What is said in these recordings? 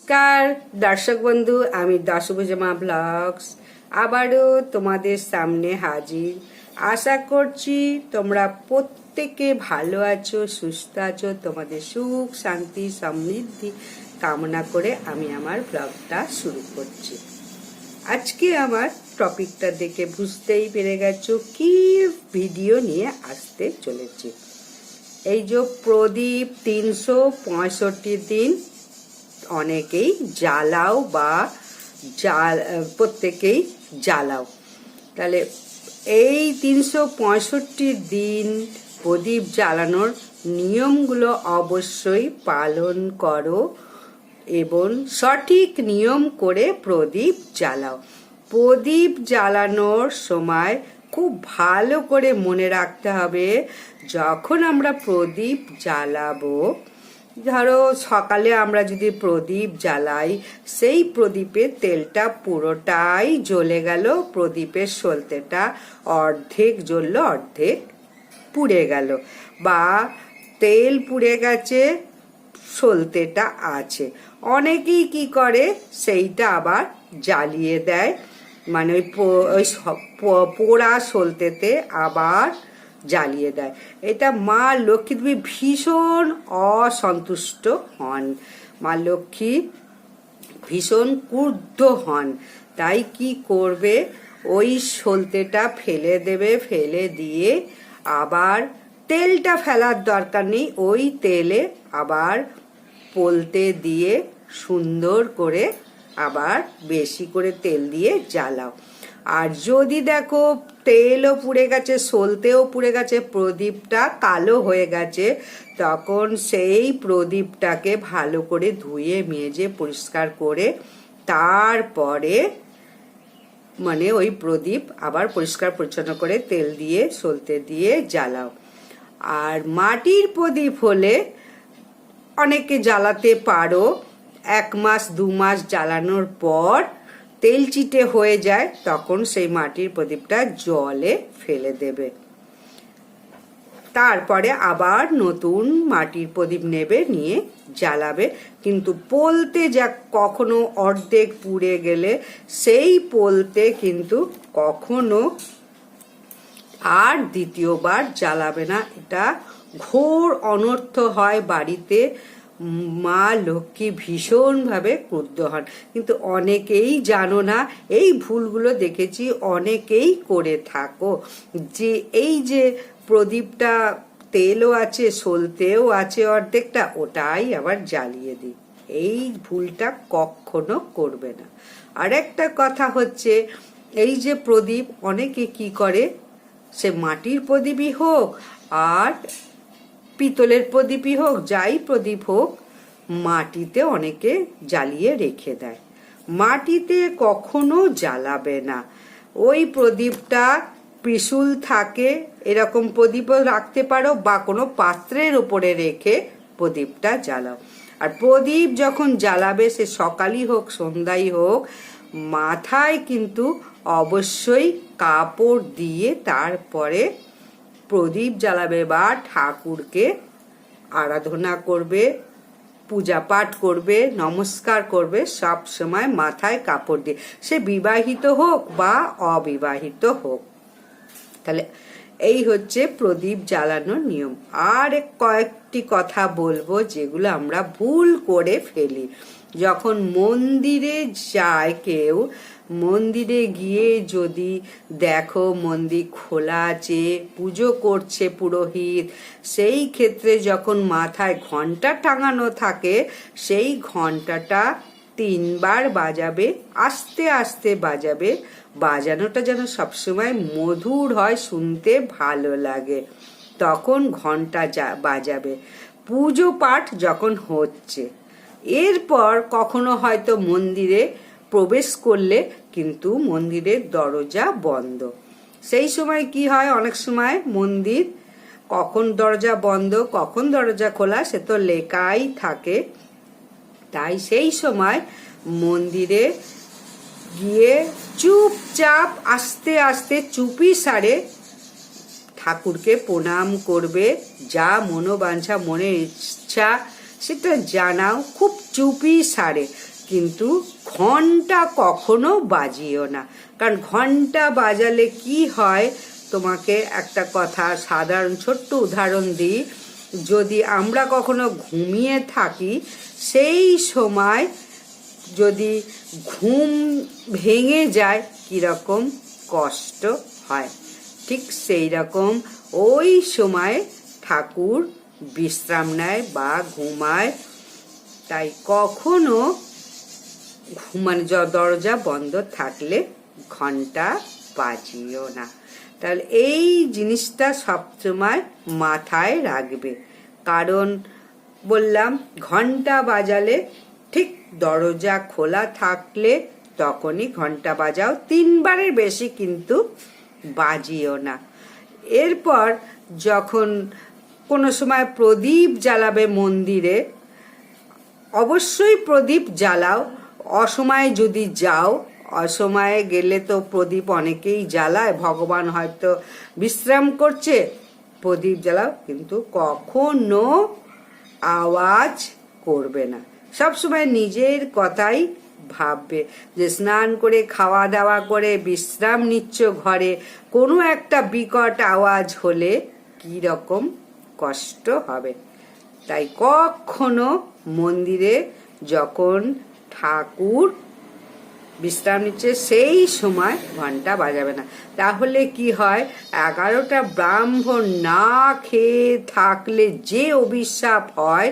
নমস্কার দর্শক বন্ধু, আমি দশভুজমা ব্লগস আবারও তোমাদের সামনে হাজির। আশা করছি তোমরা প্রত্যেকে ভালো আছো, সুস্থ আছো। তোমাদের সুখ শান্তি সমৃদ্ধি কামনা করে আমি আমার ব্লগটা শুরু করছি। আজকে আমার টপিকটা দেখে বুঝতেই পেরে গেছো কি ভিডিও নিয়ে আসতে চলেছি। এই যে প্রদীপ 365 দিন অনেকেই জ্বালাও বা প্রত্যেকেই জ্বালাও। তাহলে এই 365 দিন প্রদীপ জ্বালানোর নিয়মগুলো অবশ্যই পালন করো এবং সঠিক নিয়ম করে প্রদীপ জ্বালাও। প্রদীপ জ্বালানোর সময় খুব ভালো করে মনে রাখতে হবে, যখন আমরা প্রদীপ জ্বালাবো, ধরো সকালে আমরা যদি প্রদীপ জ্বালাই, সেই প্রদীপের তেলটা পুরোটাই জ্বলে গেল, প্রদীপের সলতেটা অর্ধেক জ্বললো অর্ধেক পুড়ে গেল, বা তেল পুড়ে গেছে সলতেটা আছে। অনেকেই কি করে সেইটা আবার জ্বালিয়ে দেয়, মানে ওই পোড়া সলতেতে আবার জ্বালিয়ে দেয়। এটা মা লক্ষ্মী দেবী ভীষণ অসন্তুষ্ট হন, মা লক্ষ্মী ভীষণ ক্রুদ্ধ হন। তাই কি করবে, ওই সলতেটা ফেলে দেবে, ফেলে দিয়ে আবার তেলটা ফেলার দরকার নেই, ওই তেলে আবার পোলতে দিয়ে সুন্দর করে আবার বেশি করে তেল দিয়ে জ্বালাও। আর যদি দেখো তেলও পুড়ে গেছে, সলতেও পুড়ে গেছে, প্রদীপটা কালো হয়ে গেছে, তখন সেই প্রদীপটাকে ভালো করে ধুয়ে মেজে পরিষ্কার করে তারপরে মানে ওই প্রদীপ আবার পরিষ্কার পরিচ্ছন্ন করে তেল দিয়ে সলতে দিয়ে জ্বালাও। আর মাটির প্রদীপ হলে অনেকে জ্বালাতে পারো, 1 মাস 2 মাস জ্বালানোর পর তেল চিটে হয়ে যায়, তখন সেই মাটির প্রদীপটা জলে ফেলে দেবে। তারপরে আবার নতুন মাটির প্রদীপ নেবে, নিয়ে জ্বালাবে। কিন্তু পোলতে যা কখনো অর্ধেক পুড়ে গেলে সেই পোলতে কিন্তু কখনো আর দ্বিতীয়বার জ্বালাবে না। এটা ঘোর অনর্থ হয় বাড়িতে, মা লক্ষ্মী ভীষণভাবে ক্রুদ্ধ হন। কিন্তু অনেকেই জানো না, এই ভুলগুলো দেখেছি অনেকেই করে থাকো, যে এই যে প্রদীপটা তেলও আছে সলতেও আছে অর্ধেকটা, ওটাই আবার জ্বালিয়ে দিই। এই ভুলটা কখনো করবে না। আর একটা কথা হচ্ছে, এই যে প্রদীপ অনেকে কি করে, সে মাটির প্রদীপই হোক আর পিতলের প্রদীপই হোক, যাই প্রদীপ হোক, মাটিতে অনেকে জ্বালিয়ে রেখে দেয়। মাটিতে কখনো জ্বালাবে না। ওই প্রদীপটা ত্রিশূল থাকে এরকম প্রদীপও রাখতে পারো, বা কোনো পাত্রের উপরে রেখে প্রদীপটা জ্বালাও। আর প্রদীপ যখন জ্বালাবে, সে সকালই হোক সন্ধ্যাই হোক, মাথায় কিন্তু অবশ্যই কাপড় দিয়ে তারপরে প্রদীপ জ্বালাবে বা ঠাকুরকে আরাধনা করবে, পূজা পাঠ করবে, নমস্কার করবে, সব সময় মাথায় কাপড় দিয়ে, সে বিবাহিত হোক বা অবিবাহিত হোক। তাহলে এই হচ্ছে প্রদীপ জ্বালানোর নিয়ম। আর কয়েকটি কথা বলবো যেগুলো আমরা ভুল করে ফেলি। যখন মন্দিরে যায় কেউ, মন্দিরে গিয়ে যদি দেখো মন্দির খোলা আছে, পুজো করছে পুরোহিত, সেই ক্ষেত্রে যখন মাথায় ঘন্টা টাঙানো থাকে, সেই ঘন্টাটা 3 বার বাজাবে, আস্তে আস্তে বাজাবে। বাজানোটা যেন সবসময় মধুর হয়, শুনতে ভালো লাগে, তখন ঘন্টা বাজাবে। পুজো পাঠ যখন হচ্ছে, এরপর কখনো হয়তো মন্দিরে প্রবেশ করলে কিন্তু মন্দিরের দরজা বন্ধ, সেই সময় কি হয়, অনেক সময় মন্দির কখন দরজা বন্ধ কখন দরজা খোলা সে তো লেখাই থাকে। তাই সেই সময় মন্দিরে গিয়ে চুপচাপ আস্তে আস্তে চুপি সারে ঠাকুরকে প্রণাম করবে, যা মনোবাঞ্ছা মনের ইচ্ছা সেটা জানাও, খুব চুপি সারে, কিন্তু ঘন্টা কখনো বাজিও না। কারণ ঘন্টা বাজালে কি হয়, তোমাকে একটা কথা সাধারণ ছোট্ট উদাহরণ দিই। যদি আমরা কখনো ঘুমিয়ে থাকি, সেই সময় যদি ঘুম ভেঙে যায় কীরকম কষ্ট হয়, ঠিক সেই রকম ওই সময় ঠাকুর বিশ্রাম নেয় বা ঘুমায়। তাই কখনো মানে দরজা বন্ধ থাকলে ঘন্টা বাজিও না। তাহলে এই জিনিসটা সবসময় মাথায় রাখবে। কারণ বললাম, ঘন্টা বাজালে ঠিক দরজা খোলা থাকলে তখনই ঘন্টা বাজাও, 3 বারের বেশি কিন্তু বাজিও না। এরপর যখন কোনো সময় প্রদীপ জ্বালাবে মন্দিরে, অবশ্যই প্রদীপ জ্বালাও। অসময়ে যদি যাও, অসময়ে গেলে তো প্রদীপ অনেকেই জ্বালায়, ভগবান হয়তো বিশ্রাম করছে, প্রদীপ জ্বালাও, কিন্তু কখনো আওয়াজ করবে না। সবসময় নিজের কথাই ভাববে যে স্নান করে খাওয়া দাওয়া করে বিশ্রাম নিচ্ছ ঘরে, কোনো একটা বিকট আওয়াজ হলে কি রকম কষ্ট হবে। তাই কখনো মন্দিরে যখন ঠাকুর বিশ্রাম নিচ্ছে সেই সময় ঘন্টা বাজাবে না। তাহলে কি হয়, 11টা ব্রাহ্মণ না খেয়ে থাকলে যে অভিশাপ হয়,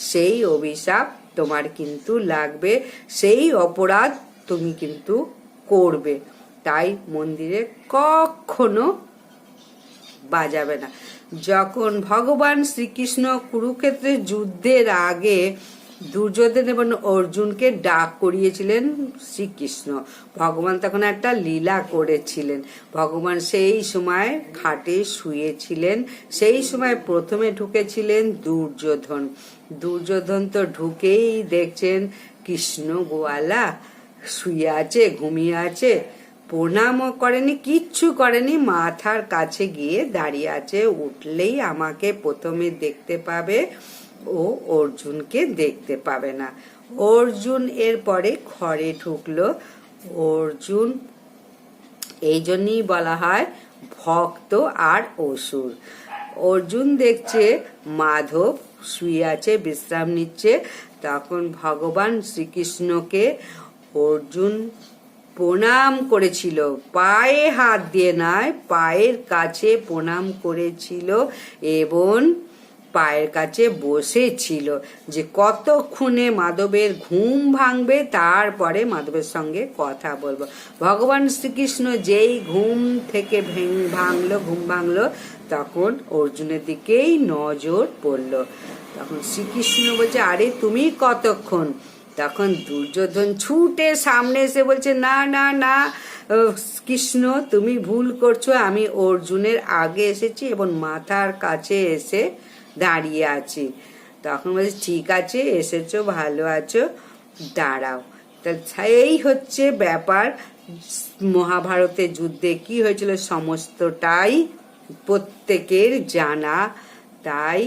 সেই অভিশাপ তোমার কিন্তু লাগবে, সেই অপরাধ তুমি কিন্তু করবে। তাই মন্দিরে কখনো বাজাবে না। যখন ভগবান শ্রীকৃষ্ণ কুরুক্ষেত্রের যুদ্ধের আগে দুর্যোধন এবং অর্জুনকে ডাক করিয়েছিলেন শ্রীকৃষ্ণ, ভগবান তখন একটা লীলা করেছিলেন। ভগবান সেই সময় খাটে শুয়েছিলেন, সেই সময় প্রথমে ঢুকেছিলেন দুর্যোধন। দুর্যোধন তো ঢুকেই দেখছেন কৃষ্ণ গোয়ালা শুয়ে আছে, ঘুমিয়ে আছে, প্রণামও করেনি, কিচ্ছু করেনি, মাথার কাছে গিয়ে দাঁড়িয়ে আছে। উঠলেই আমাকে প্রথমে দেখতে পাবে, ও অর্জুনকে দেখতে পাবে না। অর্জুন এরপরে ঘরে ঢুকলো। অর্জুন, এই জন্যই বলা হয় ভক্ত আর অসুর। অর্জুন দেখছে মাধব শুয়ে আছে, বিশ্রাম নিচ্ছে, তখন ভগবান শ্রীকৃষ্ণকে অর্জুন প্রণাম করেছিল, পায়ে হাত দিয়ে নয়, পায়ের কাছে প্রণাম করেছিল এবং পায়ের কাছে বসেছিল যে কতক্ষণে মাধবের ঘুম ভাঙবে, তারপরে মাধবের সঙ্গে কথা বলবো। ভগবান শ্রীকৃষ্ণ যেই ঘুম থেকে ঘুম ভাঙলো, তখন অর্জুনের দিকেই নজর পড়লো। তখন শ্রীকৃষ্ণ বলছে, আরে তুমি কতক্ষণ? তখন দুর্যোধন ছুটে সামনে এসে বলছে, না না না কৃষ্ণ, তুমি ভুল করছো, আমি অর্জুনের আগে এসেছি এবং মাথার কাছে এসে দাঁড়িয়ে আছি। তখন বলছে, ঠিক আছে, এসেছো, ভালো আছো, দাঁড়াও। তা এই হচ্ছে ব্যাপার। মহাভারতের যুদ্ধে কি হয়েছিল সমস্তটাই প্রত্যেকের জানা। তাই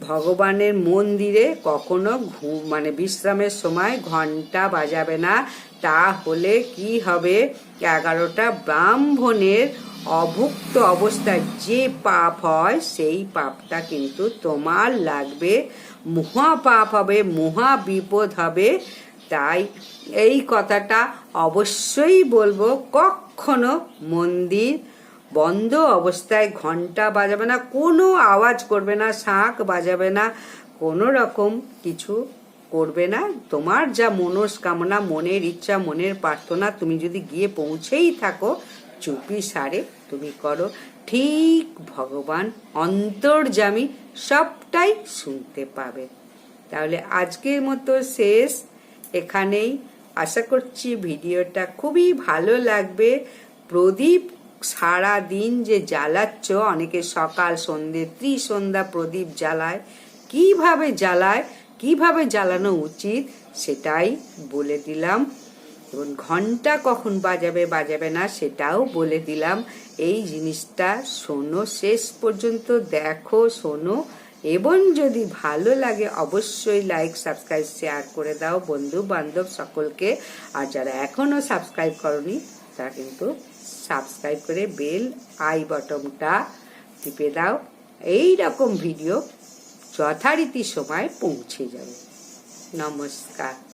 ভগবানের মন্দিরে কখনো মানে বিশ্রামের সময় ঘন্টা বাজাবে না। তাহলে কি হবে, 11টা ব্রাহ্মণের অভুক্ত অবস্থায় যে পাপ হয়, সেই পাপটা কিন্তু তোমার লাগবে, মহা পাপ হবে, মহা বিপদ হবে। তাই এই কথাটা অবশ্যই বলবো, কখনো মন্দির বন্ধ অবস্থায় ঘন্টা বাজাবে না, কোনো আওয়াজ করবে না, শাঁখ বাজাবে না, কোনো রকম কিছু করবে না। তোমার যা মনস্কামনা, মনের ইচ্ছা, মনের প্রার্থনা, তুমি যদি গিয়ে পৌঁছেই থাকো, চুপি সারে তুমি করো, ঠিক ভগবান অন্তর্যামী সবটাই শুনতে পাবে। তাহলে আজকের মতো শেষ এখানেই। আশা করছি ভিডিওটা খুবই ভালো লাগবে। প্রদীপ সারা দিন যে জ্বালাচ্ছ, অনেকে সকাল সন্ধ্যে ত্রিসন্ধ্যা প্রদীপ জ্বালায়, কিভাবে জ্বালায়, কিভাবে জ্বালানো উচিত সেটাই বলে দিলাম। এবং ঘন্টা কখন বাজাবে না সেটাও বলে দিলাম। এই জিনিসটা শোনো, শেষ পর্যন্ত দেখো, শোনো, এবং যদি ভালো লাগে অবশ্যই লাইক সাবস্ক্রাইব শেয়ার করে দাও বন্ধু বান্ধব সকলকে। আর যারা এখনো সাবস্ক্রাইব করনি তারা কিন্তু সাবস্ক্রাইব করে বেল আই বটনটা টিপে দাও। এই রকম ভিডিও যথারীতি সময় পৌঁছে যাবে। নমস্কার।